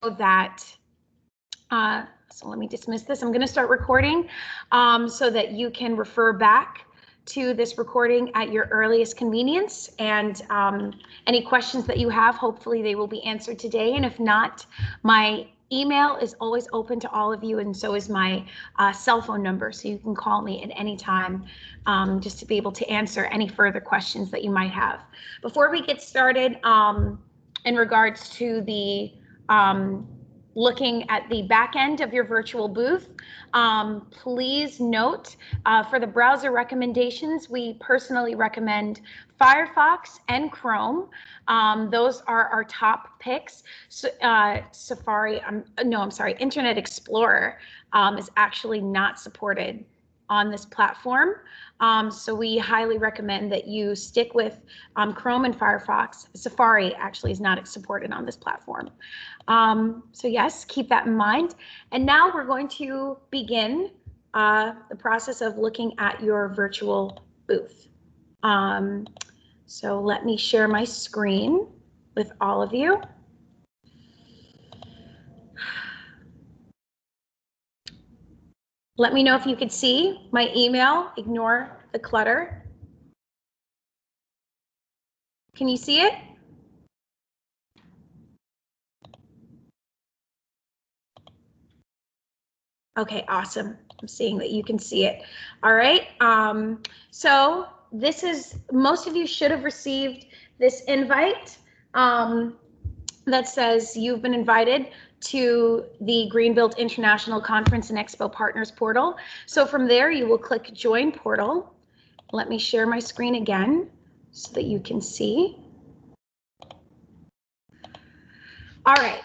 that, so let me dismiss this. I'm going to start recording so that you can refer back to this recording at your earliest convenience. And any questions that you have, hopefully they will be answered today. And if not, my email is always open to all of you, and so is my cell phone number, so you can call me at any time just to be able to answer any further questions that you might have. Before we get started, in regards to the looking at the back end of your virtual booth, please note for the browser recommendations, we personally recommend Firefox and Chrome. Those are our top picks. So, Safari, I'm sorry, Internet Explorer is actually not supported on this platform. So we highly recommend that you stick with Chrome and Firefox. Safari actually is not supported on this platform. So yes, keep that in mind. And now we're going to begin the process of looking at your virtual booth. So let me share my screen with all of you. Let me know if you could see my email. Ignore the clutter. Can you see it? Okay, awesome. I'm seeing that you can see it. All right. So this is, most of you should have received this invite that says you've been invited to the Greenbuilt International Conference and Expo Partners portal. So from there, you will click Join Portal. Let me share my screen again so that you can see. All right.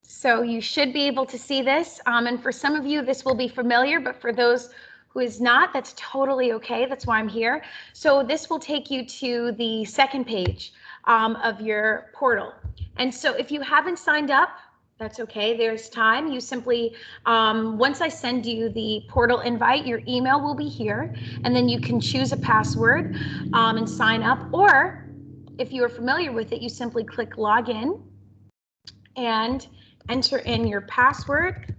So you should be able to see this. And for some of you, this will be familiar, but for those who is not, that's totally okay. That's why I'm here. So this will take you to the second page of your portal. And so if you haven't signed up, that's okay, there's time. You simply, once I send you the portal invite, your email will be here, and then you can choose a password and sign up. Or if you are familiar with it, you simply click login and enter in your password.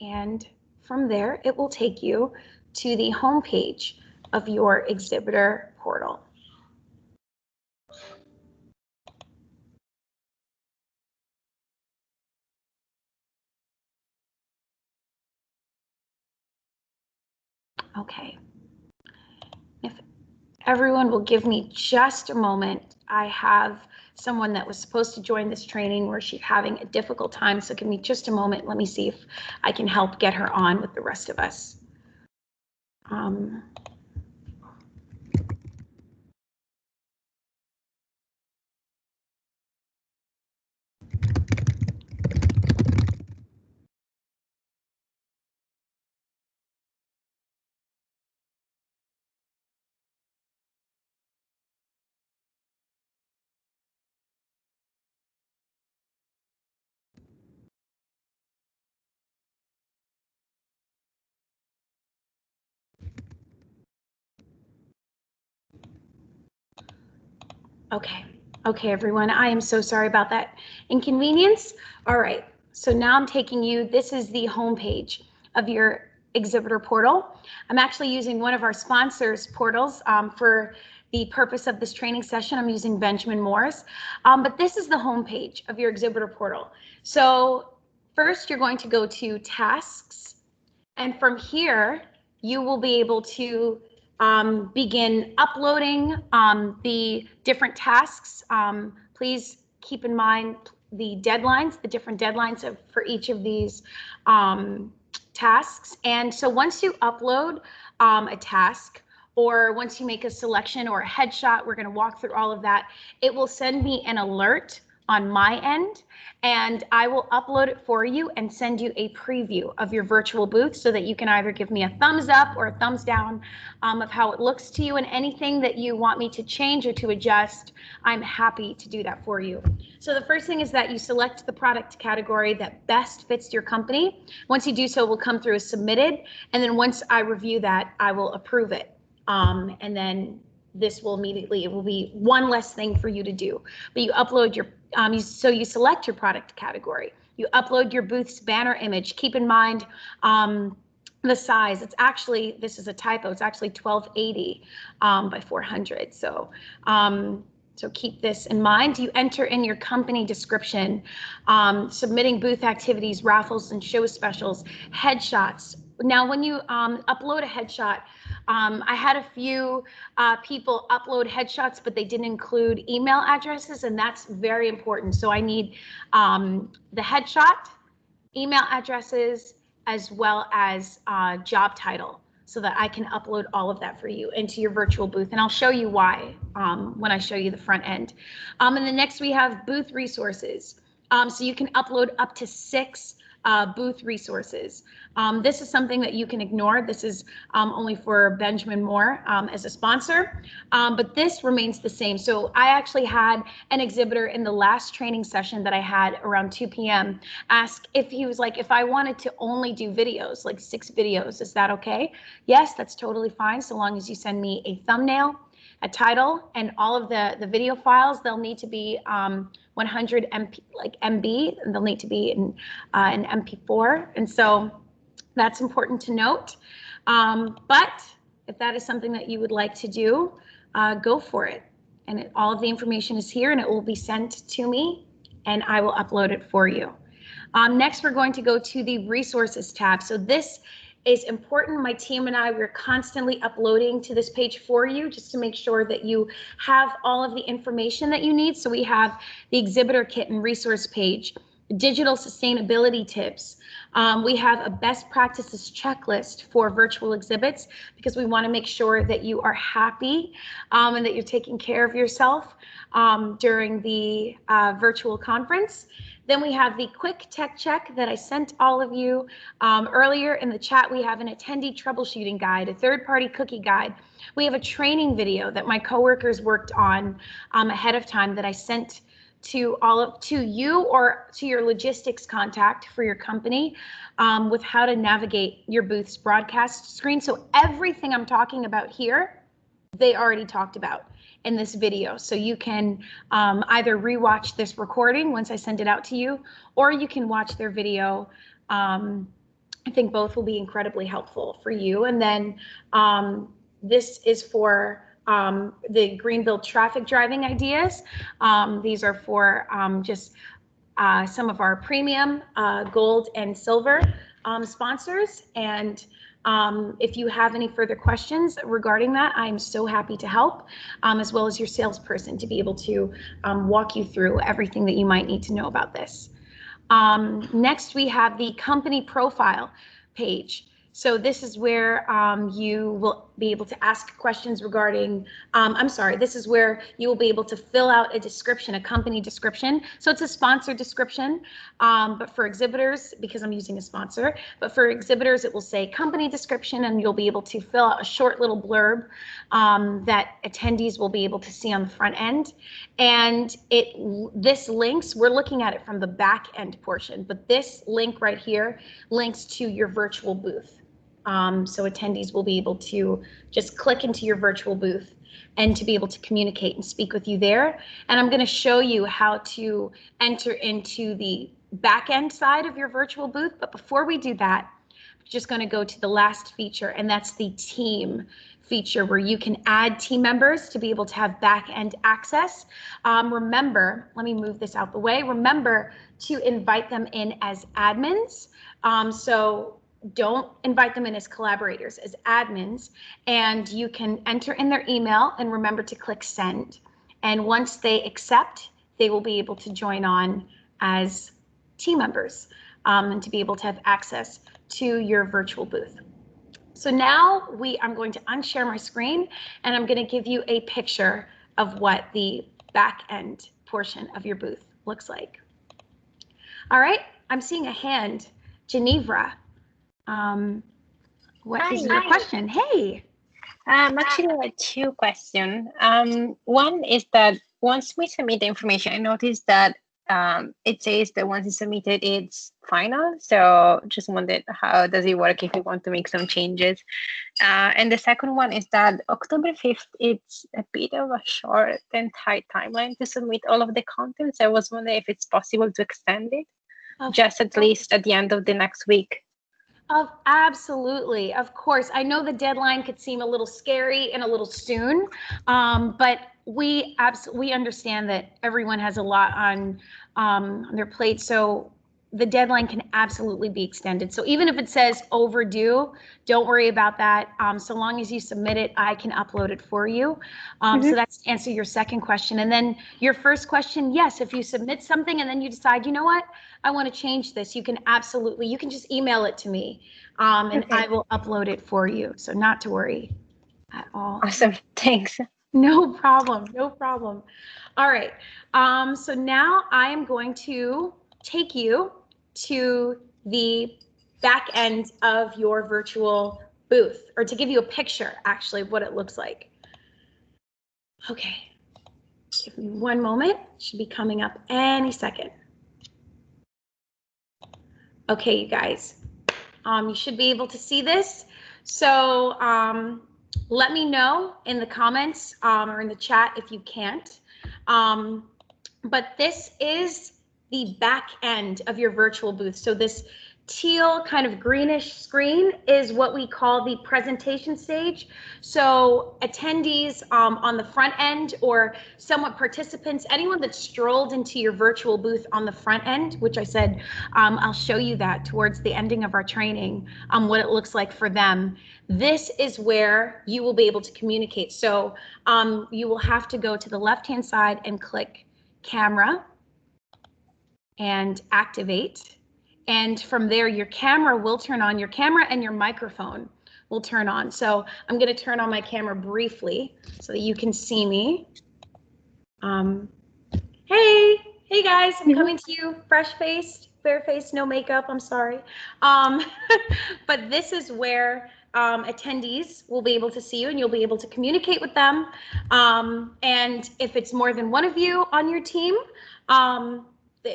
And from there, it will take you to the home page of your exhibitor portal. Okay. If everyone will give me just a moment, I have someone that was supposed to join this training where she's having a difficult time, so give me just a moment. Let me see if I can help get her on with the rest of us. Okay, everyone, I am so sorry about that inconvenience. All right, so now I'm taking you, this is the home page of your exhibitor portal. I'm actually using one of our sponsors' portals for the purpose of this training session. I'm using Benjamin Moore's, but this is the home page of your exhibitor portal. So first, you're going to go to tasks, and from here, you will be able to begin uploading the different tasks. Please keep in mind the deadlines, the different deadlines for each of these tasks. And so once you upload a task, or once you make a selection or a headshot, we're going to walk through all of that, it will send me an alert on my end, and I will upload it for you and send you a preview of your virtual booth so that you can either give me a thumbs up or a thumbs down of how it looks to you, and anything that you want me to change or to adjust, I'm happy to do that for you. So the first thing is that you select the product category that best fits your company. Once you do so, it will come through as submitted, and then once I review that, I will approve it. And then this will immediately, it will be one less thing for you to do. But you upload your, so you select your product category. You upload your booth's banner image. Keep in mind the size. It's actually, this is a typo, it's actually 1280 by 400. So keep this in mind. You enter in your company description, submitting booth activities, raffles and show specials, headshots. Now, when you upload a headshot, I had a few people upload headshots, but they didn't include email addresses, and that's very important. So I need the headshot, email addresses, as well as job title, so that I can upload all of that for you into your virtual booth. And I'll show you why when I show you the front end. And then next we have booth resources. So you can upload up to 6 booth resources. This is something that you can ignore. This is only for Benjamin Moore as a sponsor, but this remains the same. So I actually had an exhibitor in the last training session that I had around 2 p.m. ask if he was like, if I wanted to only do videos, like 6 videos, is that okay? Yes, that's totally fine, so long as you send me a thumbnail, a title, and all of the video files. They'll need to be 100 MB, and they'll need to be in an MP4, and so that's important to note. But if that is something that you would like to do, go for it. And all of the information is here, and it will be sent to me, and I will upload it for you. Next, we're going to go to the resources tab. So this is important. My team and I, we're constantly uploading to this page for you, just to make sure that you have all of the information that you need. So we have the exhibitor kit and resource page, digital sustainability tips. We have a best practices checklist for virtual exhibits, because we want to make sure that you are happy and that you're taking care of yourself during the virtual conference. Then we have the quick tech check that I sent all of you earlier in the chat. We have an attendee troubleshooting guide, a third-party cookie guide. We have a training video that my coworkers worked on ahead of time that I sent to you or to your logistics contact for your company with how to navigate your booth's broadcast screen. So everything I'm talking about here, they already talked about in this video. So you can either rewatch this recording once I send it out to you, or you can watch their video. I think both will be incredibly helpful for you. And then this is for the Greenville traffic driving ideas. These are for just some of our premium gold and silver sponsors. And if you have any further questions regarding that, I'm so happy to help, as well as your salesperson, to be able to walk you through everything that you might need to know about this. Next, we have the company profile page. So this is where you will be able to ask questions regarding, this is where you will be able to fill out a description, a company description. So it's a sponsor description, but for exhibitors, because I'm using a sponsor, but for exhibitors, it will say company description, and you'll be able to fill out a short little blurb that attendees will be able to see on the front end. And this links, we're looking at it from the back end portion, but this link right here links to your virtual booth. So attendees will be able to just click into your virtual booth and to be able to communicate and speak with you there. And I'm going to show you how to enter into the back end side of your virtual booth. But before we do that, I'm just going to go to the last feature, and that's the team feature, where you can add team members to be able to have back end access. Remember, let me move this out the way. Remember to invite them in as admins. So don't invite them in as collaborators, as admins, and you can enter in their email and remember to click send. And once they accept, they will be able to join on as team members and to be able to have access to your virtual booth. So now I'm going to unshare my screen, and I'm going to give you a picture of what the back end portion of your booth looks like. All right, I'm seeing a hand, Genevra. What is your question? Hey. Actually, I have 2 questions. One is that once we submit the information, I noticed that it says that once it's submitted, it's final. So just wondered how does it work if you want to make some changes. And the second one is that October 5th, it's a bit of a short and tight timeline to submit all of the content. So I was wondering if it's possible to extend it just at least at the end of the next week. Absolutely, of course. I know the deadline could seem a little scary and a little soon, but we understand that everyone has a lot on their plate. So the deadline can absolutely be extended. So even if it says overdue, don't worry about that. So long as you submit it, I can upload it for you. So that's to answer your second question. And then your first question, yes, if you submit something and then you decide, you know what, I want to change this, you can just email it to me, and I will upload it for you. So not to worry at all. Awesome, thanks. No problem, no problem. All right, so now I am going to take you to the back end of your virtual booth, or to give you a picture actually of what it looks like. Okay, give me one moment, it should be coming up any second. Okay, you guys, you should be able to see this. So let me know in the comments or in the chat if you can't. But this is the back end of your virtual booth. So this teal kind of greenish screen is what we call the presentation stage. So attendees on the front end, or somewhat participants, anyone that strolled into your virtual booth on the front end, which I said I'll show you that towards the ending of our training, what it looks like for them. This is where you will be able to communicate. So you will have to go to the left-hand side and click camera and activate. And from there, your camera will turn on, your camera and your microphone will turn on. So I'm going to turn on my camera briefly so that you can see me. Hey guys, I'm coming to you fresh-faced, bare-faced, no makeup, I'm sorry. But this is where attendees will be able to see you, and you'll be able to communicate with them. And if it's more than one of you on your team,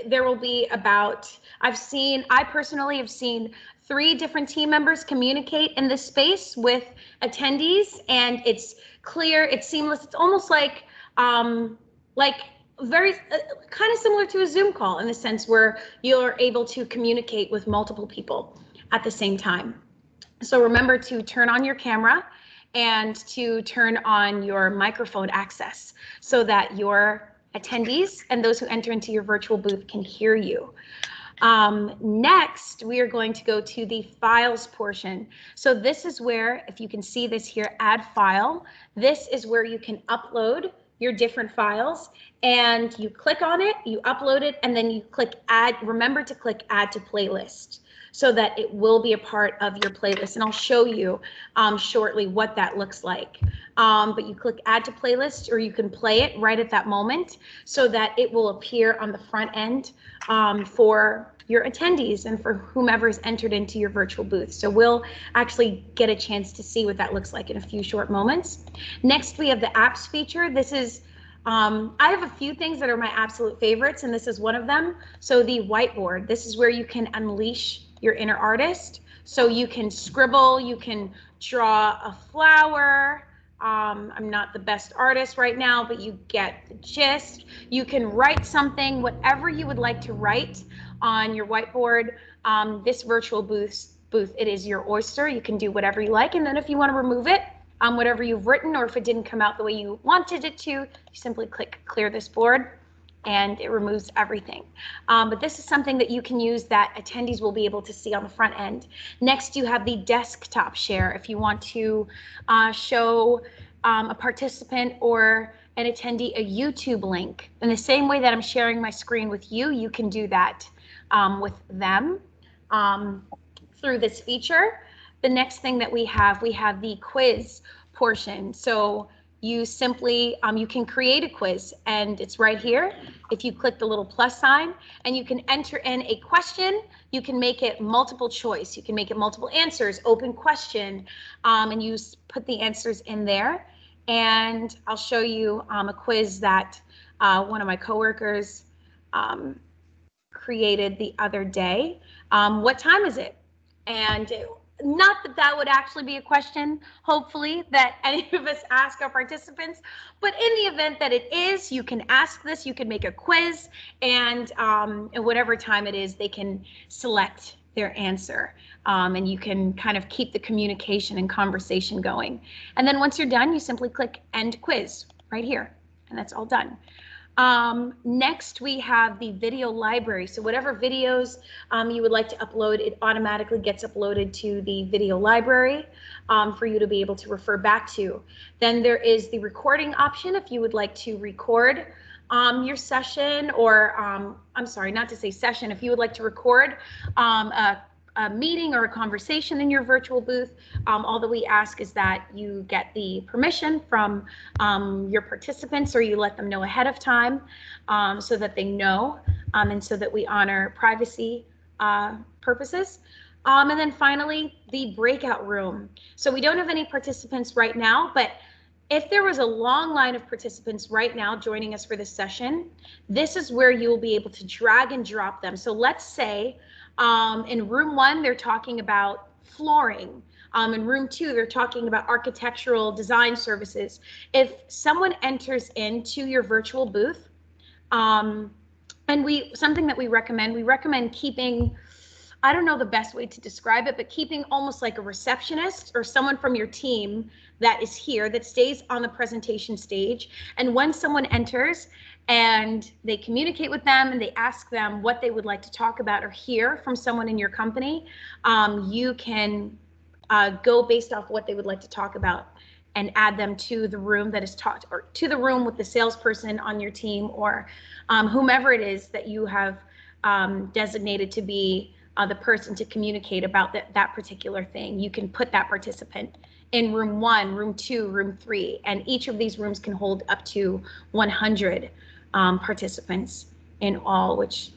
there will be about, I personally have seen 3 different team members communicate in this space with attendees, and it's clear, it's seamless. It's almost like very kind of similar to a Zoom call, in the sense where you're able to communicate with multiple people at the same time. So remember to turn on your camera and to turn on your microphone access so that your attendees and those who enter into your virtual booth can hear you. Next, we are going to go to the files portion. So this is where, if you can see this here, add file, this is where you can upload your different files, and you click on it, you upload it, and then you click add. Remember to click add to playlist so that it will be a part of your playlist. And I'll show you shortly what that looks like. But you click add to playlist, or you can play it right at that moment so that it will appear on the front end for your attendees and for whomever is entered into your virtual booth. So we'll actually get a chance to see what that looks like in a few short moments. Next, we have the apps feature. This is, I have a few things that are my absolute favorites, and this is one of them. So the whiteboard, this is where you can unleash your inner artist. So you can scribble, you can draw a flower. I'm not the best artist right now, but you get the gist. You can write something, whatever you would like to write on your whiteboard. This virtual booth, it is your oyster. You can do whatever you like. And then if you want to remove it, whatever you've written, or if it didn't come out the way you wanted it to, you simply click clear this board, and it removes everything. But this is something that you can use that attendees will be able to see on the front end. Next, you have the desktop share. If you want to show a participant or an attendee a YouTube link, in the same way that I'm sharing my screen with you, you can do that with them through this feature. The next thing that we have the quiz portion. So you simply, you can create a quiz, and it's right here. If you click the little plus sign, and you can enter in a question, you can make it multiple choice, you can make it multiple answers, open question, and you put the answers in there. And I'll show you a quiz that one of my coworkers created the other day. What time is it? And not that that would actually be a question, hopefully, that any of us ask our participants, but in the event that it is, you can ask this, you can make a quiz, and at whatever time it is, they can select their answer. And you can kind of keep the communication and conversation going. And then once you're done, you simply click End Quiz right here, and that's all done. Next, we have the video library. So whatever videos you would like to upload, it automatically gets uploaded to the video library for you to be able to refer back to. Then there is the recording option if you would like to record your session, or I'm sorry, not to say session, if you would like to record a meeting or a conversation in your virtual booth, all that we ask is that you get the permission from your participants, or you let them know ahead of time so that they know, and so that we honor privacy purposes. And then finally, the breakout room. So we don't have any participants right now, but if there was a long line of participants right now joining us for this session, this is where you will be able to drag and drop them. So let's say in room 1, they're talking about flooring. In room 2, they're talking about architectural design services. If someone enters into your virtual booth, and something that we recommend keeping, I don't know the best way to describe it, but keeping almost like a receptionist or someone from your team that is here, that stays on the presentation stage. And when someone enters, and they communicate with them and they ask them what they would like to talk about or hear from someone in your company, you can go based off what they would like to talk about and add them to the room that is taught, or to the room with the salesperson on your team, or whomever it is that you have designated to be the person to communicate about that particular thing. You can put that participant in room 1, room 2, room 3, and each of these rooms can hold up to 100 participants in all, which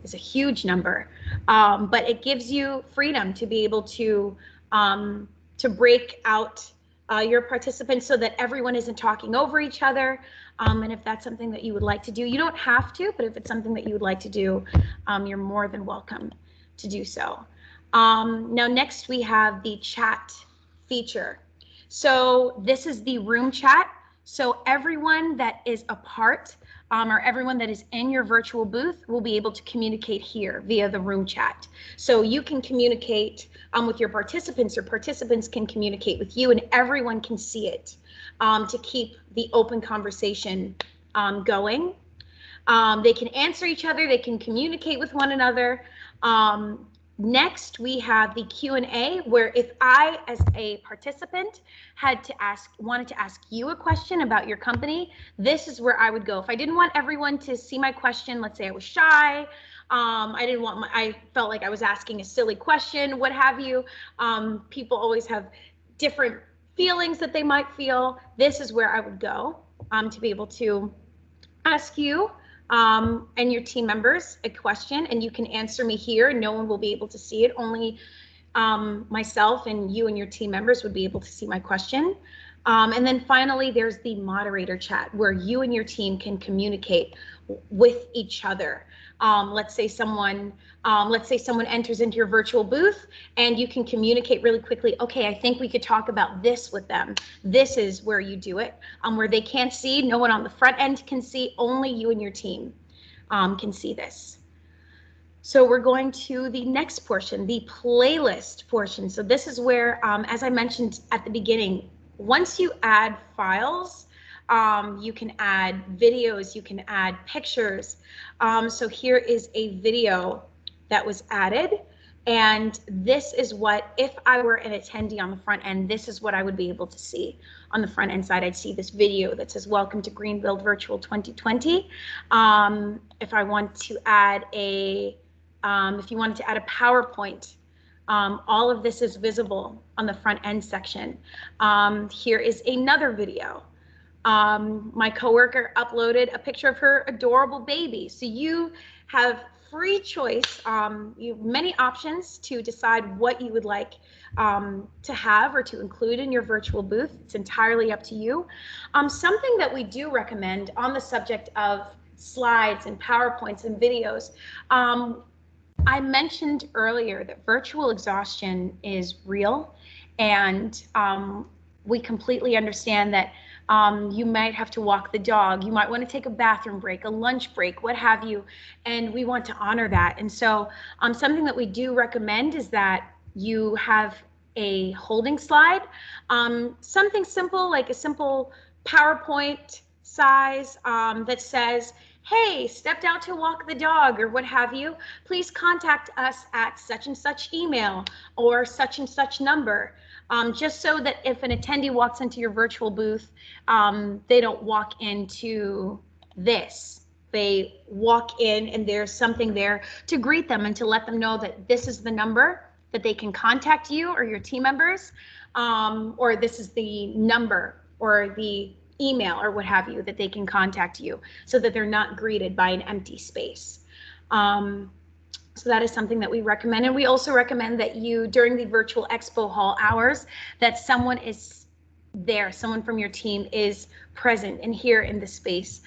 is a huge number. But it gives you freedom to be able to break out your participants so that everyone isn't talking over each other. And if that's something that you would like to do, you don't have to, but if it's something that you would like to do, you're more than welcome to do so. Now, next we have the chat feature. So this is the room chat. So everyone that is a part, or everyone that is in your virtual booth, will be able to communicate here via the room chat. So you can communicate with your participants, or participants can communicate with you, and everyone can see it to keep the open conversation going. They can answer each other, they can communicate with one another. Next, we have the Q&A, where if I, as a participant, wanted to ask you a question about your company, this is where I would go. If I didn't want everyone to see my question, let's say I was shy, I felt like I was asking a silly question, what have you. People always have different feelings that they might feel. This is where I would go to be able to ask you and your team members a question, and you can answer me here. No one will be able to see it. Only myself and you and your team members would be able to see my question. And then finally, there's the moderator chat, where you and your team can communicate with each other. Let's say someone enters into your virtual booth, and you can communicate really quickly. Okay, I think we could talk about this with them. This is where you do it, where they can't see. No one on the front end can see. Only you and your team can see this. So we're going to the next portion, the playlist portion. So this is where, as I mentioned at the beginning, once you add files, you can add videos, you can add pictures. So here is a video that was added, and this is what, if I were an attendee on the front end, this is what I would be able to see. On the front end side, I'd see this video that says "Welcome to Greenbuild Virtual 2020." If I want to add if you wanted to add a PowerPoint, all of this is visible on the front end section. Here is another video. My coworker uploaded a picture of her adorable baby. So you have free choice. You have many options to decide what you would like to have or to include in your virtual booth. It's entirely up to you. Something that we do recommend on the subject of slides and PowerPoints and videos. I mentioned earlier that virtual exhaustion is real, and we completely understand that you might have to walk the dog, you might want to take a bathroom break, a lunch break, what have you, and we want to honor that. And so something that we do recommend is that you have a holding slide, something simple like a simple PowerPoint size that says, hey, stepped out to walk the dog or what have you, please contact us at such and such email or such and such number. Just so that if an attendee walks into your virtual booth, they don't walk into this. They walk in and there's something there to greet them and to let them know that this is the number that they can contact you or your team members, or this is the number or the email or what have you that they can contact you, so that they're not greeted by an empty space. So that is something that we recommend. And we also recommend that you, during the virtual expo hall hours, that someone is there, someone from your team is present and here in the space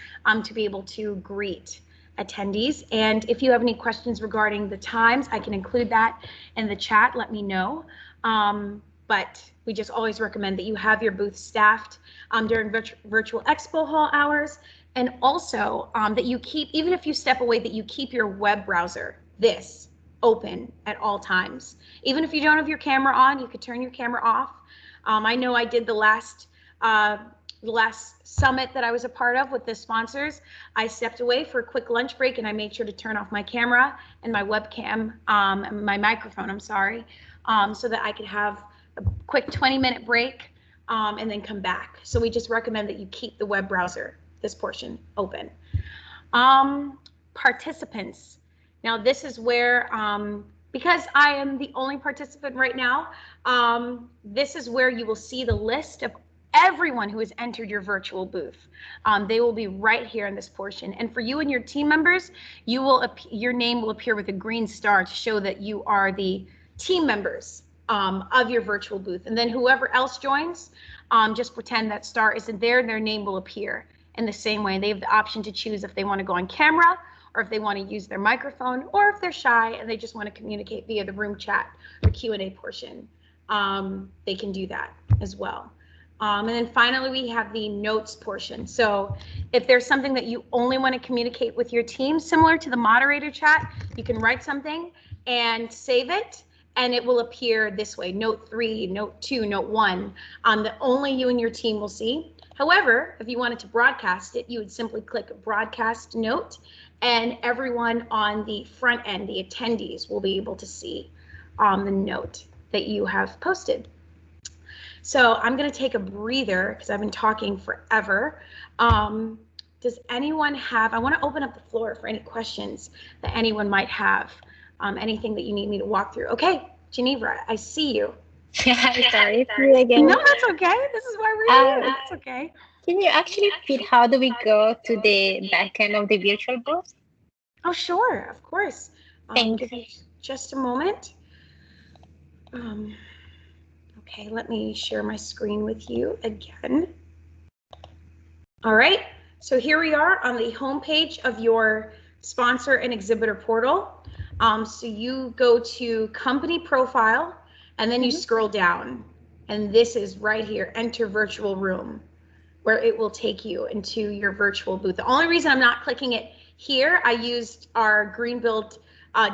to be able to greet attendees. And if you have any questions regarding the times, I can include that in the chat, let me know. But we just always recommend that you have your booth staffed during virtual expo hall hours. And also that you keep, even if you step away, that you keep your web browser, this, open at all times. Even if you don't have your camera on, you could turn your camera off. I know I did the last summit that I was a part of with the sponsors. I stepped away for a quick lunch break and I made sure to turn off my camera and my webcam, my microphone, I'm sorry, so that I could have a quick 20-minute break and then come back. So we just recommend that you keep the web browser, this portion, open. Participants. Now this is where, because I am the only participant right now, this is where you will see the list of everyone who has entered your virtual booth. They will be right here in this portion. And for you and your team members, your name will appear with a green star to show that you are the team members of your virtual booth. And then whoever else joins, just pretend that star isn't there and their name will appear in the same way. They have the option to choose if they want to go on camera, or if they want to use their microphone, or if they're shy and they just want to communicate via the room chat or Q&A portion, they can do that as well. And then finally, we have the notes portion. So if there's something that you only want to communicate with your team, similar to the moderator chat, you can write something and save it, and it will appear this way: note 3, note 2, note 1, that only you and your team will see. However, if you wanted to broadcast it, you would simply click broadcast note, and everyone on the front end, the attendees, will be able to see the note that you have posted. So I'm going to take a breather because I've been talking forever. Does anyone have, I want to open up the floor for any questions that anyone might have, anything that you need me to walk through. Okay, Geneva, I see you. Yeah, sorry, it's me again. No, that's okay. This is why we're here. That's okay. Can you actually repeat how do we go to the back end of the virtual booth? Oh, sure, of course. Thanks. Give me just a moment. Okay, let me share my screen with you again. All right, so here we are on the home page of your sponsor and exhibitor portal. So you go to company profile, and then you scroll down, and this is right here, enter virtual room, where it will take you into your virtual booth. The only reason I'm not clicking it here, I used our Greenbuild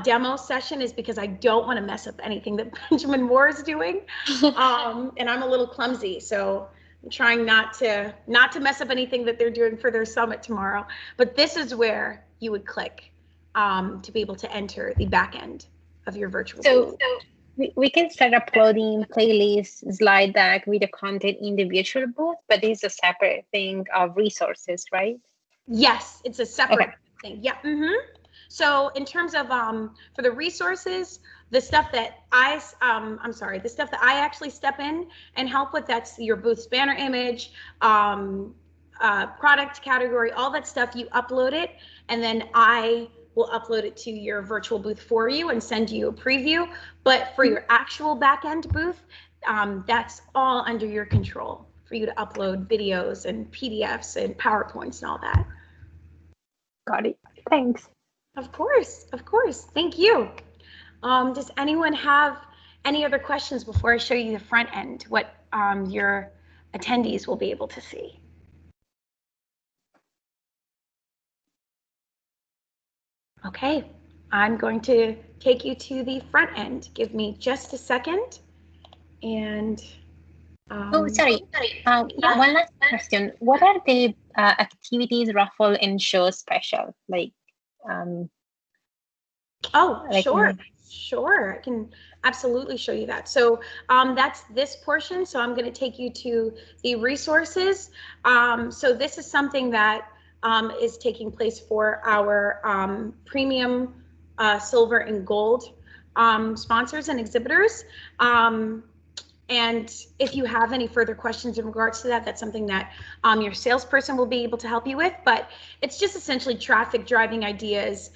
demo session, is because I don't want to mess up anything that Benjamin Moore is doing. And I'm a little clumsy, so I'm trying not to mess up anything that they're doing for their summit tomorrow. But this is where you would click to be able to enter the back end of your virtual booth. We can start uploading playlists, slide deck, video content in the virtual booth, but this is a separate thing of resources, right? Yes, it's a separate thing. Yeah. So in terms of for the resources, the stuff that the stuff that I actually step in and help with, that's your booth's banner image, product category, all that stuff. You upload it, and then I will upload it to your virtual booth for you and send you a preview. But for your actual back-end booth, that's all under your control for you to upload videos and PDFs and PowerPoints and all that. Got it. Thanks. Of course, of course. Thank you. Does anyone have any other questions before I show you the front end, what your attendees will be able to see? Okay, I'm going to take you to the front end. Give me just a second. And Oh, sorry. yeah. One last question. What are the activities, raffle, and show special? Like, Oh, like sure. Sure, I can absolutely show you that. So that's this portion. So I'm going to take you to the resources. So this is something that is taking place for our premium silver and gold sponsors and exhibitors. And if you have any further questions in regards to that, that's something that your salesperson will be able to help you with. But it's just essentially traffic driving ideas,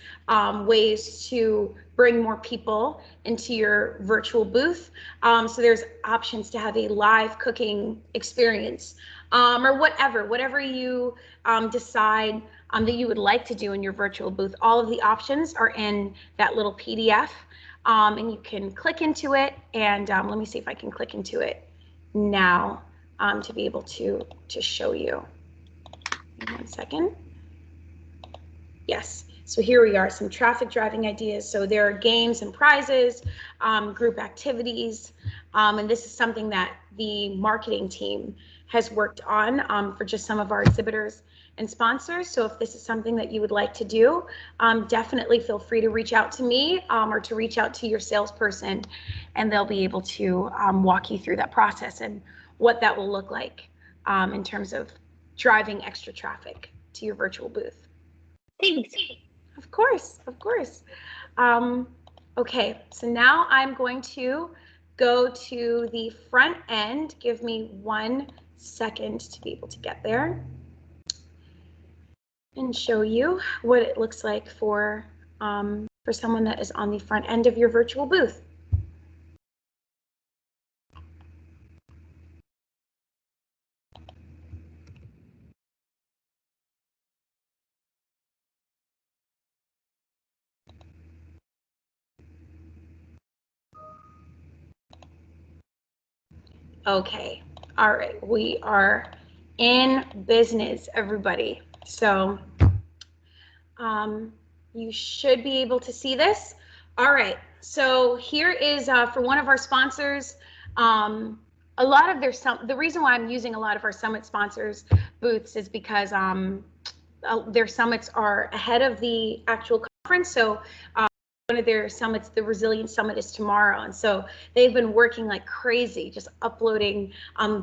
ways to bring more people into your virtual booth. So there's options to have a live cooking experience, or whatever you decide that you would like to do in your virtual booth. All of the options are in that little PDF. And you can click into it, and let me see if I can click into it now to be able to show you. 1 second. Yes, so here we are, some traffic driving ideas. So there are games and prizes, group activities, and this is something that the marketing team has worked on for just some of our exhibitors and sponsors. So if this is something that you would like to do, definitely feel free to reach out to me or to reach out to your salesperson, and they'll be able to walk you through that process and what that will look like in terms of driving extra traffic to your virtual booth. Thanks. Of course, of course. Okay, so now I'm going to go to the front end. Give me 1 second to be able to get there and show you what it looks like for someone that is on the front end of your virtual booth. Okay, all right, we are in business, everybody. So you should be able to see this. All right, so here is for one of our sponsors. A lot of the reason why I'm using a lot of our summit sponsors booths is because their summits are ahead of the actual conference. So one of their summits, the Resilience Summit, is tomorrow, and so they've been working like crazy, just uploading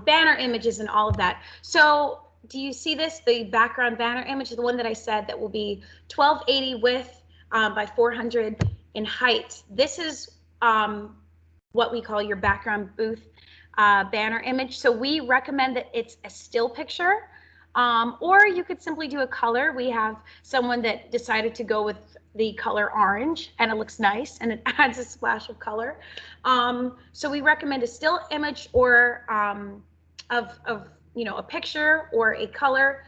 banner images and all of that. So do you see this? The background banner image, the one that I said that will be 1280 width by 400 in height. This is what we call your background booth banner image. So we recommend that it's a still picture, or you could simply do a color. We have someone that decided to go with the color orange, and it looks nice and it adds a splash of color. So we recommend a still image or of a picture or a color.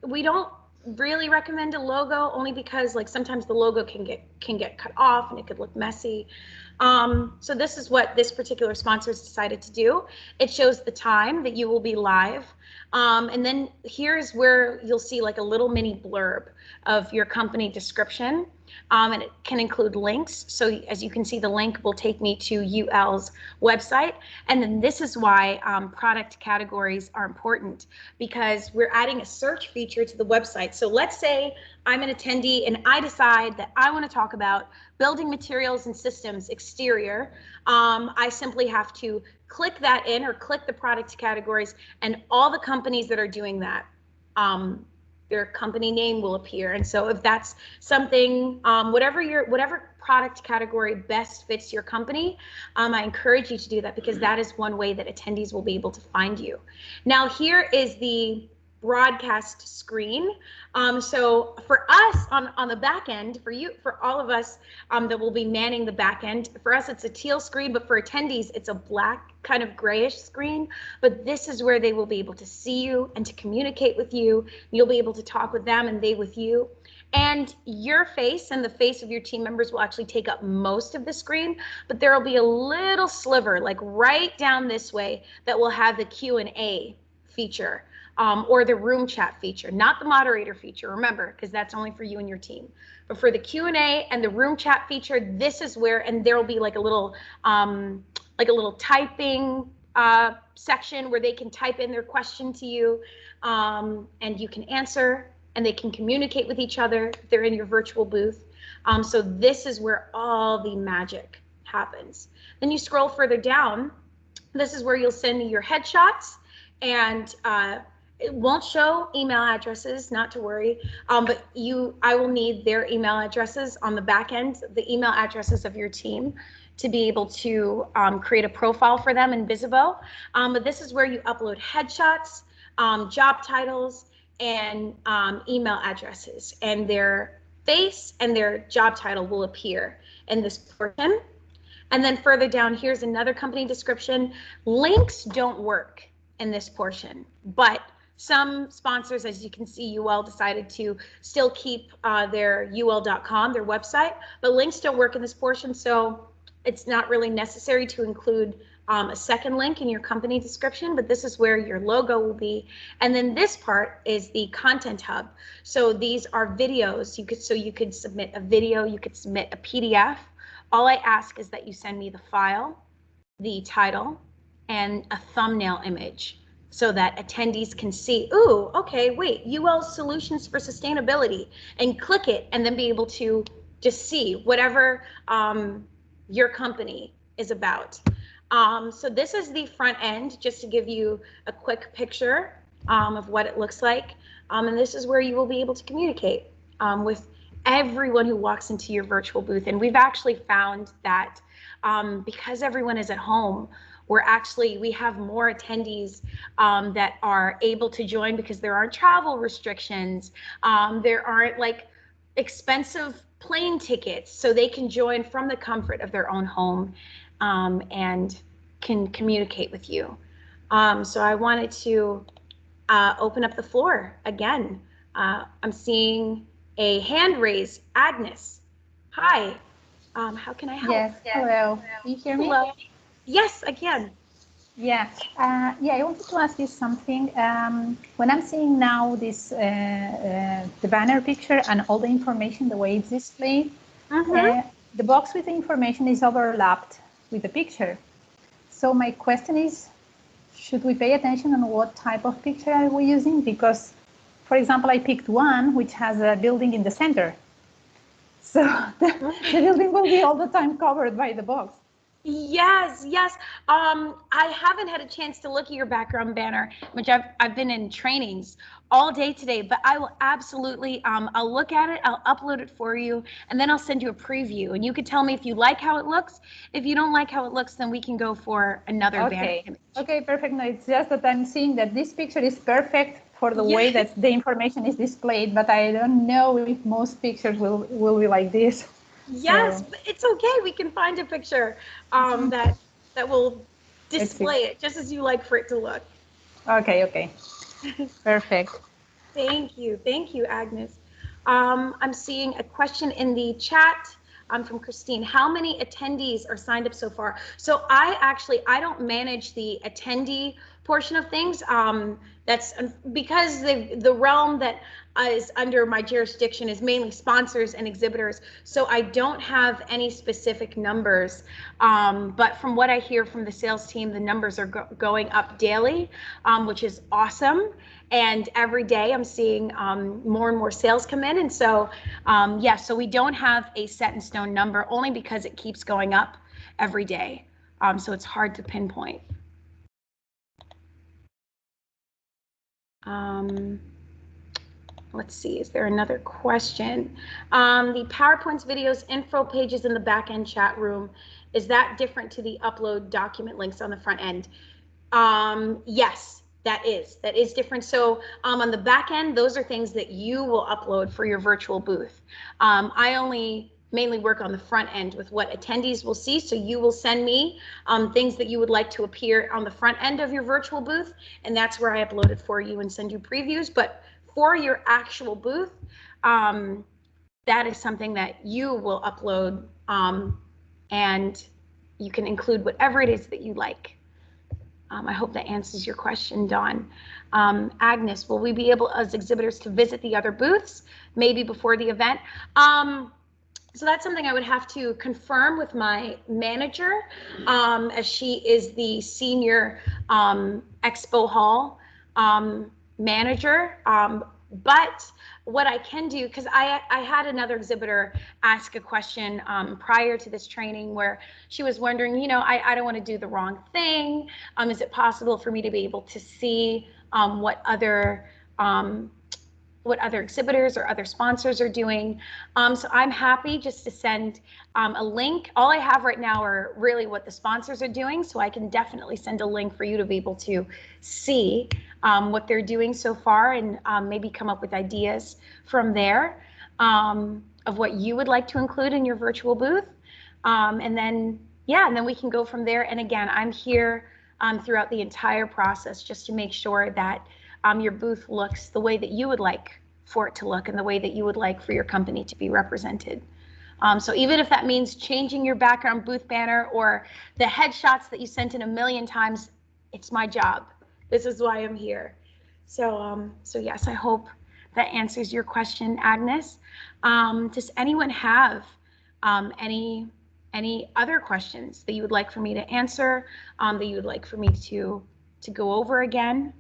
We don't really recommend a logo, only because like sometimes the logo can get cut off and it could look messy. So this is what this particular sponsor has decided to do. It shows the time that you will be live. And then here's where you'll see like a little mini blurb of your company description. And it can include links. So as you can see, the link will take me to UL's website. And then this is why product categories are important, because we're adding a search feature to the website. So let's say I'm an attendee and I decide that I want to talk about building materials and systems exterior. I simply have to click that in, or click the product categories, and all the companies that are doing that, their company name will appear. And so if that's something, whatever product category best fits your company, I encourage you to do that, because that is one way that attendees will be able to find you. Now here is the broadcast screen. So for us on the back end, for all of us that will be manning the back end, for us it's a teal screen, but for attendees it's a black kind of grayish screen. But this is where they will be able to see you and to communicate with you. You'll be able to talk with them and they with you. And your face and the face of your team members will actually take up most of the screen, but there will be a little sliver, like right down this way, that will have the Q&A feature, or the room chat feature, not the moderator feature, remember, because that's only for you and your team. But for the Q&A and the room chat feature, this is where, and there will be like a little typing section where they can type in their question to you, and you can answer, and they can communicate with each other. They're in your virtual booth. So this is where all the magic happens. Then you scroll further down. This is where you'll send me your headshots, and it won't show email addresses, not to worry, but I will need their email addresses on the back end, the email addresses of your team, to be able to create a profile for them in Visibo. But this is where you upload headshots, job titles, and email addresses, and their face and their job title will appear in this portion. And then further down, here's another company description. Links don't work in this portion, but some sponsors, as you can see, UL decided to still keep their ul.com, their website, but links don't work in this portion, so it's not really necessary to include a second link in your company description, but this is where your logo will be. And then this part is the content hub. So these are videos. You could submit a video, you could submit a PDF. All I ask is that you send me the file, the title, and a thumbnail image so that attendees can see, ooh, okay, wait, UL Solutions for Sustainability, and click it and then be able to just see whatever your company is about. So this is the front end, just to give you a quick picture of what it looks like. And this is where you will be able to communicate with everyone who walks into your virtual booth. And we've actually found that because everyone is at home, we have more attendees that are able to join because there aren't travel restrictions. There aren't like expensive plane tickets, so they can join from the comfort of their own home and can communicate with you. So I wanted to open up the floor again. I'm seeing a hand raise. Agnes, hi. How can I help? Yes, hello. Can you hear me? Hello. Yes, I can. Yeah, I wanted to ask you something. When I'm seeing now this, the banner picture and all the information, the way it's displayed, the box with the information is overlapped with the picture. So my question is, should we pay attention on what type of picture are we using? Because, for example, I picked one which has a building in the center. So the building will be all the time covered by the box. Yes, yes. I haven't had a chance to look at your background banner, which I've been in trainings all day today, but I will absolutely, I'll look at it, I'll upload it for you, and then I'll send you a preview, and you could tell me if you like how it looks. If you don't like how it looks, then we can go for another banner image. Okay, perfect. No, it's just that I'm seeing that this picture is perfect for the way that the information is displayed, but I don't know if most pictures will be like this. Yes, so. But it's okay. We can find a picture that will display it just as you like for it to look. Okay. Perfect. Thank you, Agnes. I'm seeing a question in the chat from Christine. How many attendees are signed up so far? So I don't manage the attendee portion of things. That's because the realm that is under my jurisdiction is mainly sponsors and exhibitors. So I don't have any specific numbers. But from what I hear from the sales team, the numbers are going up daily, which is awesome. And every day I'm seeing more and more sales come in. And so, yeah, so we don't have a set in stone number only because it keeps going up every day. So it's hard to pinpoint. Let's see, is there another question? The PowerPoints, videos, info pages in the back-end chat room, is that different to the upload document links on the front end? Yes, That is different. So on the back end, those are things that you will upload for your virtual booth. I only mainly work on the front end with what attendees will see. So you will send me things that you would like to appear on the front end of your virtual booth, and that's where I upload it for you and send you previews. But for your actual booth, that is something that you will upload, and you can include whatever it is that you like. I hope that answers your question, Dawn. Agnes, will we be able as exhibitors to visit the other booths maybe before the event? So that's something I would have to confirm with my manager, as she is the senior expo hall manager. But what I can do, because I had another exhibitor ask a question prior to this training where she was wondering, you know, I don't want to do the wrong thing. Is it possible for me to be able to see what other exhibitors or other sponsors are doing? So I'm happy just to send a link. All I have right now are really what the sponsors are doing, so I can definitely send a link for you to be able to see what they're doing so far, and maybe come up with ideas from there of what you would like to include in your virtual booth. And then we can go from there. And again, I'm here throughout the entire process just to make sure that your booth looks the way that you would like for it to look and the way that you would like for your company to be represented. So even if that means changing your background booth banner or the headshots that you sent in a million times, it's my job. This is why I'm here. So yes, I hope that answers your question, Agnes. Does anyone have any other questions that you would like for me to answer, that you would like for me to go over again?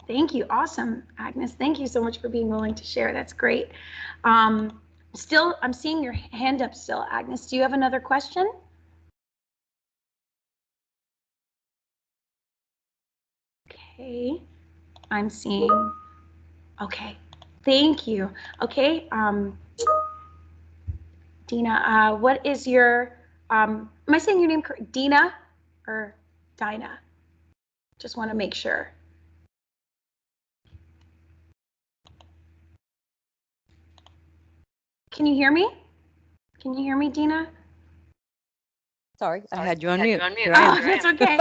Thank you. Awesome, Agnes. Thank you so much for being willing to share. That's great. I'm seeing your hand up still, Agnes. Do you have another question? Okay, I'm seeing. Okay, thank you. Okay, Dina, what is your, am I saying your name correct? Dina or Dinah? Just want to make sure. Can you hear me? Can you hear me, Dina? Sorry, I had you on mute. Oh, that's okay.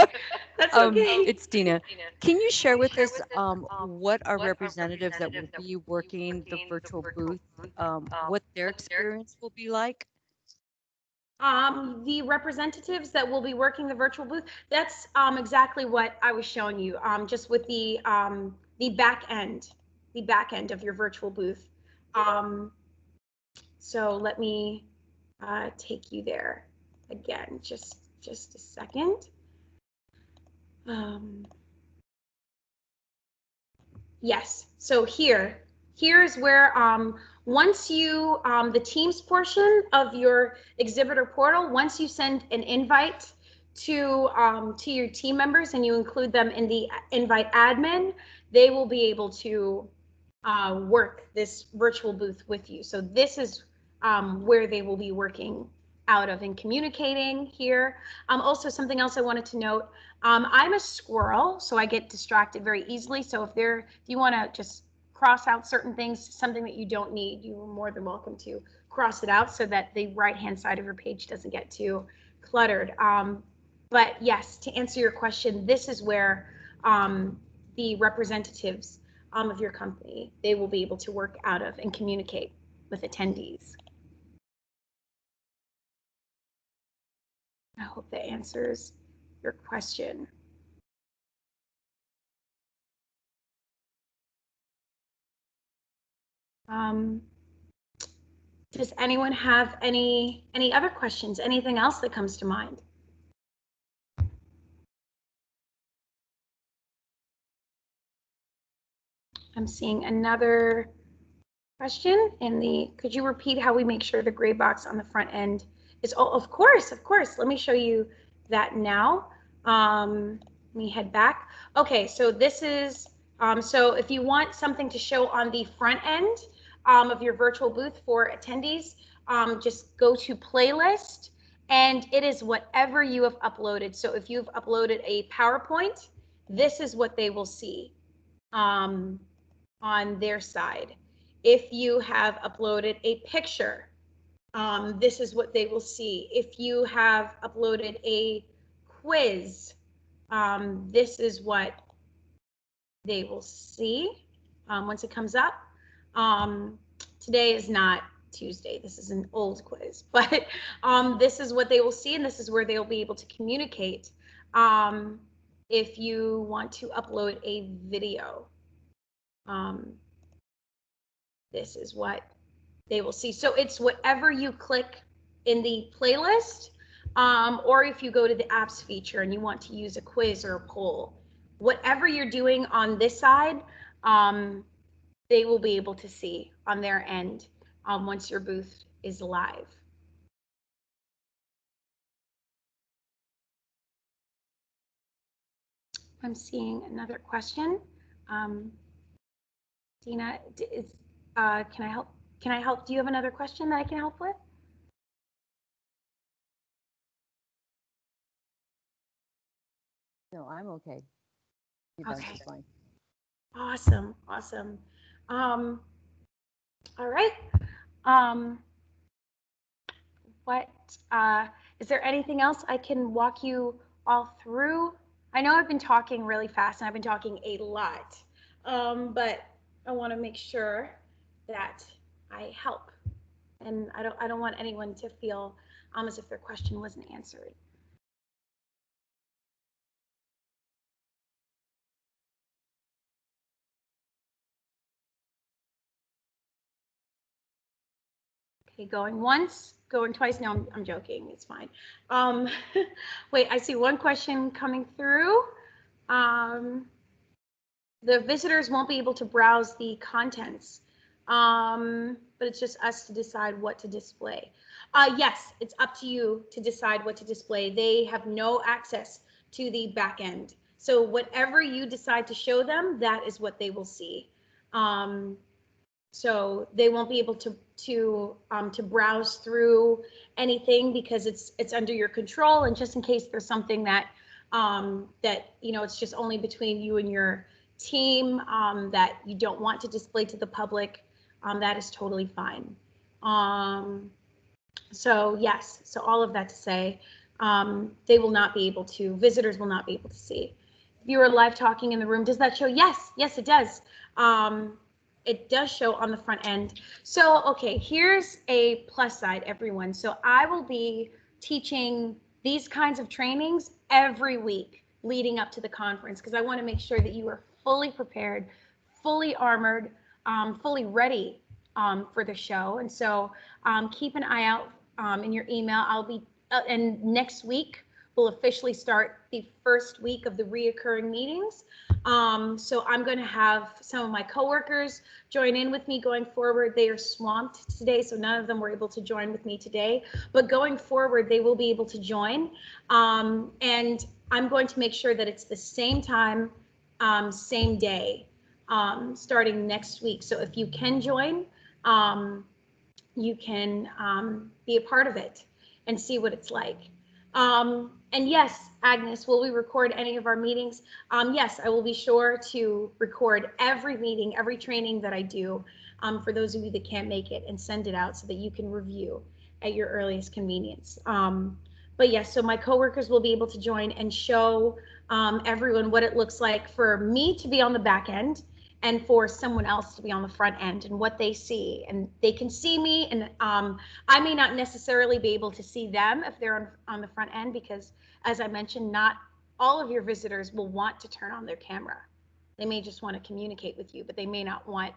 That's okay. It's Dina. Can you share with us what our representatives that will be working the virtual booth, what their experience will be like? The representatives that will be working the virtual booth, that's exactly what I was showing you, just with the back end of your virtual booth. So let me take you there again, just a second. Yes, so here's where once you the Teams portion of your exhibitor portal, once you send an invite to your team members and you include them in the invite admin, they will be able to work this virtual booth with you. So this is where they will be working out of and communicating here. Also, something else I wanted to note, I'm a squirrel, so I get distracted very easily. So if you want to just cross out certain things, something that you don't need, you're more than welcome to cross it out so that the right-hand side of your page doesn't get too cluttered. But yes, to answer your question, this is where the representatives of your company, they will be able to work out of and communicate with attendees. I hope that answers your question. Does anyone have any other questions? Anything else that comes to mind? I'm seeing another question in the, could you repeat how we make sure the gray box on the front end is, oh, of course. Let me show you that now. Let me head back. Okay, so this is, so if you want something to show on the front end of your virtual booth for attendees, just go to playlist And it is whatever you have uploaded. So if you've uploaded a PowerPoint, this is what they will see on their side. If you have uploaded a picture, this is what they will see. If you have uploaded a quiz, this is what they will see once it comes up. Today is not Tuesday. This is an old quiz, but this is what they will see, and this is where they will be able to communicate. If you want to upload a video, this is what they will see. So it's whatever you click in the playlist, or if you go to the apps feature and you want to use a quiz or a poll, whatever you're doing on this side, they will be able to see on their end once your booth is live. I'm seeing another question. Dina, can I help? Can I help? Do you have another question that I can help with? No, I'm okay. Okay. Fine. Awesome, awesome. All right. What is there anything else I can walk you all through? I know I've been talking really fast and I've been talking a lot, but I want to make sure that I help, and I don't want anyone to feel as if their question wasn't answered. Okay, going once, going twice. No, I'm joking. It's fine. Wait, I see one question coming through. The visitors won't be able to browse the contents, but it's just us to decide what to display. Yes, it's up to you to decide what to display. They have no access to the back end. So whatever you decide to show them, that is what they will see. So they won't be able to browse through anything because it's under your control. And just in case there's something that it's just only between you and your team that you don't want to display to the public, that is totally fine. So yes, so all of that to say, they will not be able to, visitors will not be able to see. If you are live talking in the room, does that show? Yes, it does. It does show on the front end. So, okay, here's a plus side, everyone. So I will be teaching these kinds of trainings every week leading up to the conference because I want to make sure that you are fully prepared, fully armored, fully ready for the show. And so keep an eye out in your email. I'll be, and next week, we'll officially start the first week of the reoccurring meetings. So I'm going to have some of my coworkers join in with me going forward. They are swamped today, so none of them were able to join with me today. But going forward, they will be able to join. And I'm going to make sure that it's the same time, same day, starting next week. So if you can join, you can be a part of it and see what it's like. And yes, Agnes, will we record any of our meetings? Yes, I will be sure to record every meeting, every training that I do for those of you that can't make it and send it out so that you can review at your earliest convenience. But yes, so my coworkers will be able to join and show everyone what it looks like for me to be on the back end and for someone else to be on the front end and what they see. And they can see me, and I may not necessarily be able to see them if they're on the front end because, as I mentioned, not all of your visitors will want to turn on their camera. They may just want to communicate with you, but they may not want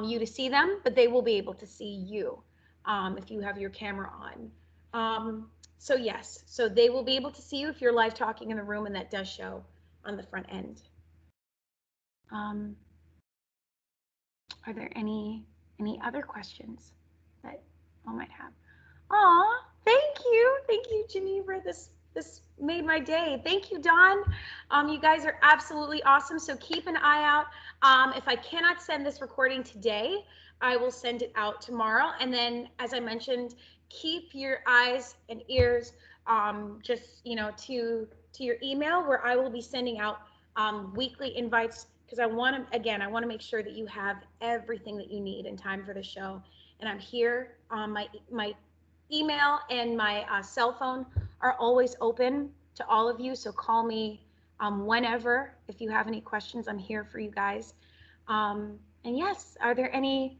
you to see them, but they will be able to see you if you have your camera on. So yes, so they will be able to see you if you're live talking in the room, and that does show on the front end. Are there any other questions that I might have? Aw, thank you, Geneva. This made my day. Thank you, Dawn. You guys are absolutely awesome. So keep an eye out. If I cannot send this recording today, I will send it out tomorrow. And then, as I mentioned, keep your eyes and ears just, to your email, where I will be sending out weekly invites, because I want to make sure that you have everything that you need in time for the show. And I'm here. My email and my cell phone are always open to all of you, so call me whenever if you have any questions. I'm here for you guys. And yes, are there any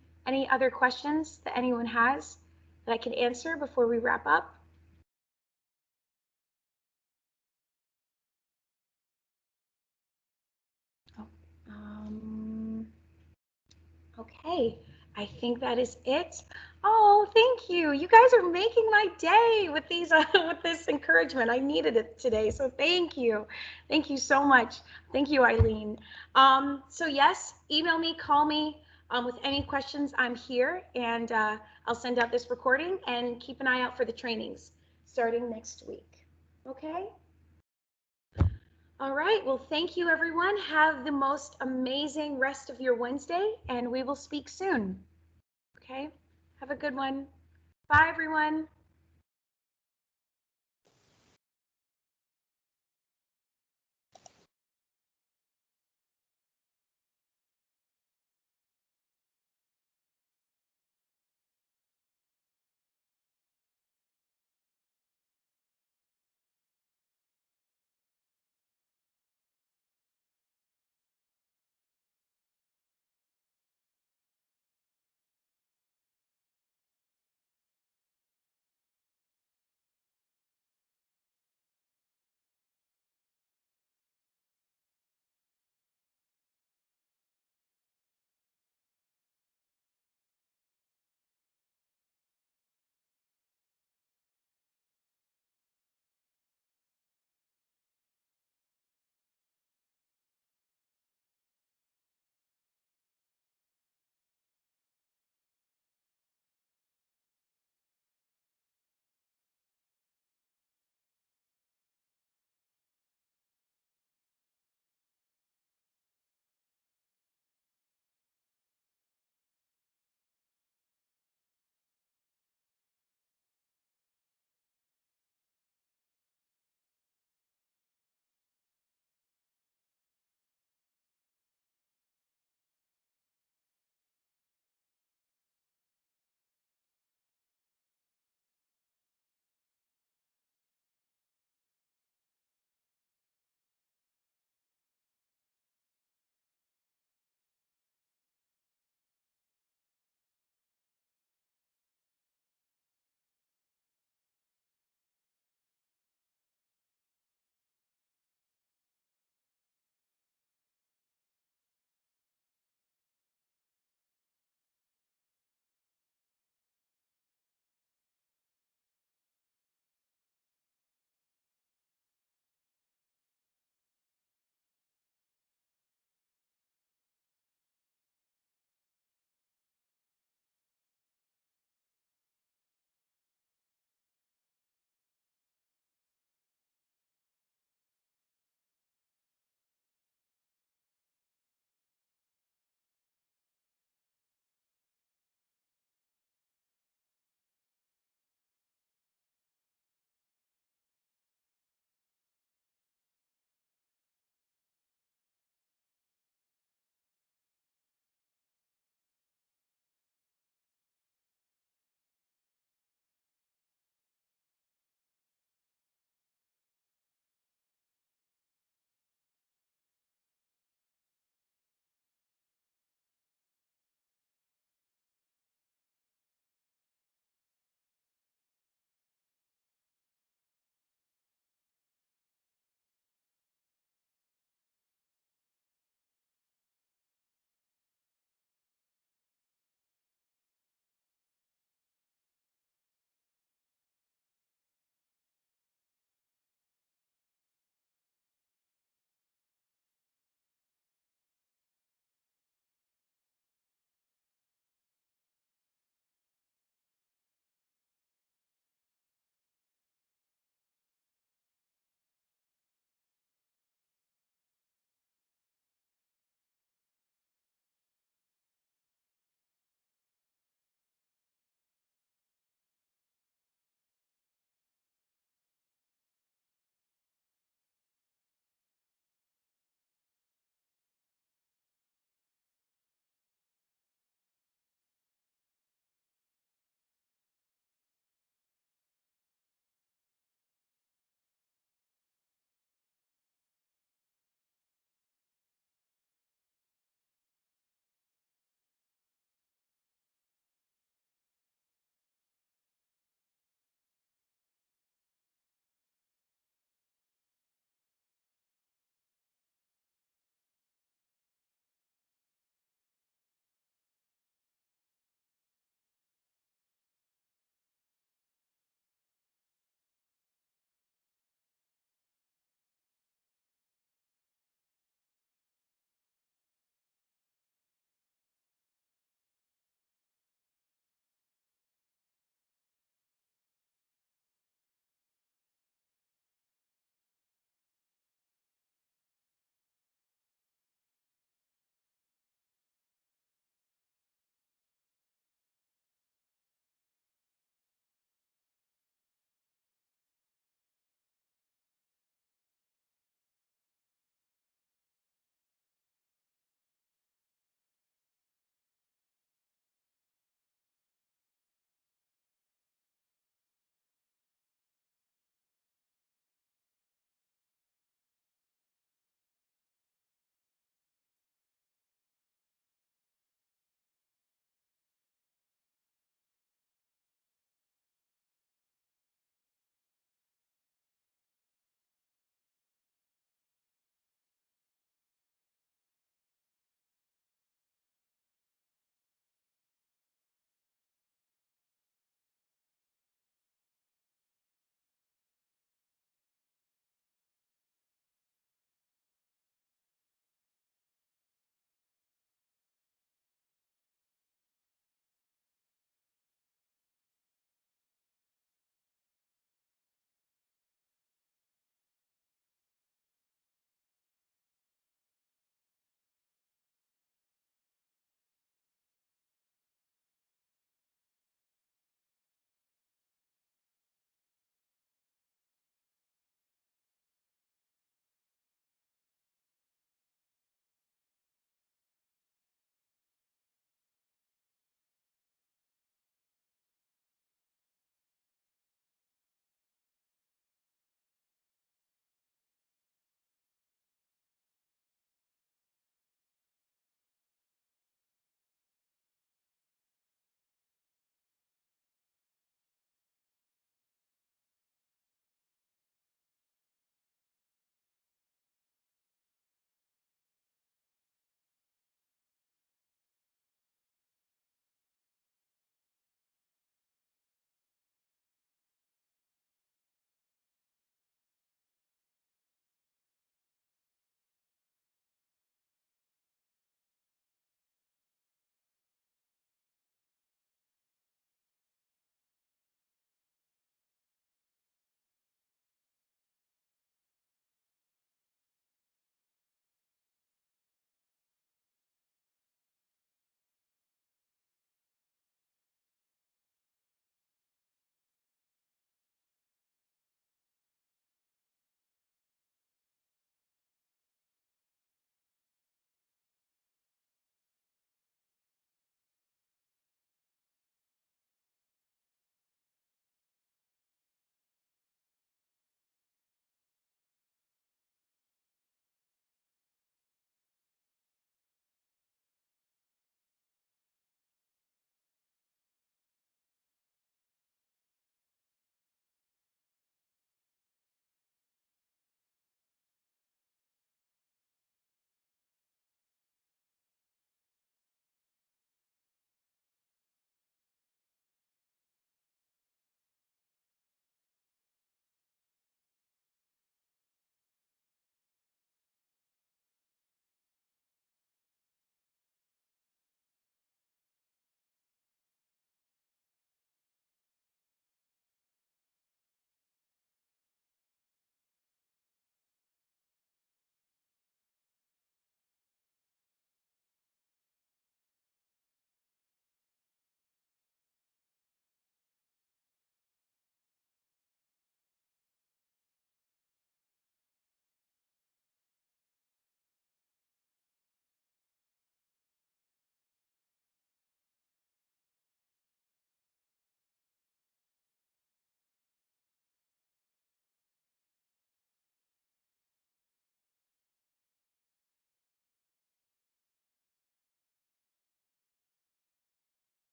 other questions that anyone has that I can answer before we wrap up? Oh, okay, I think that is it. Oh, thank you. You guys are making my day with these with this encouragement. I needed it today, so thank you. Thank you so much. Thank you, Eileen. So yes, email me, call me with any questions. I'm here, and I'll send out this recording, and keep an eye out for the trainings starting next week. Okay? All right. Well, thank you, everyone. Have the most amazing rest of your Wednesday, and we will speak soon. Okay? Have a good one. Bye, everyone.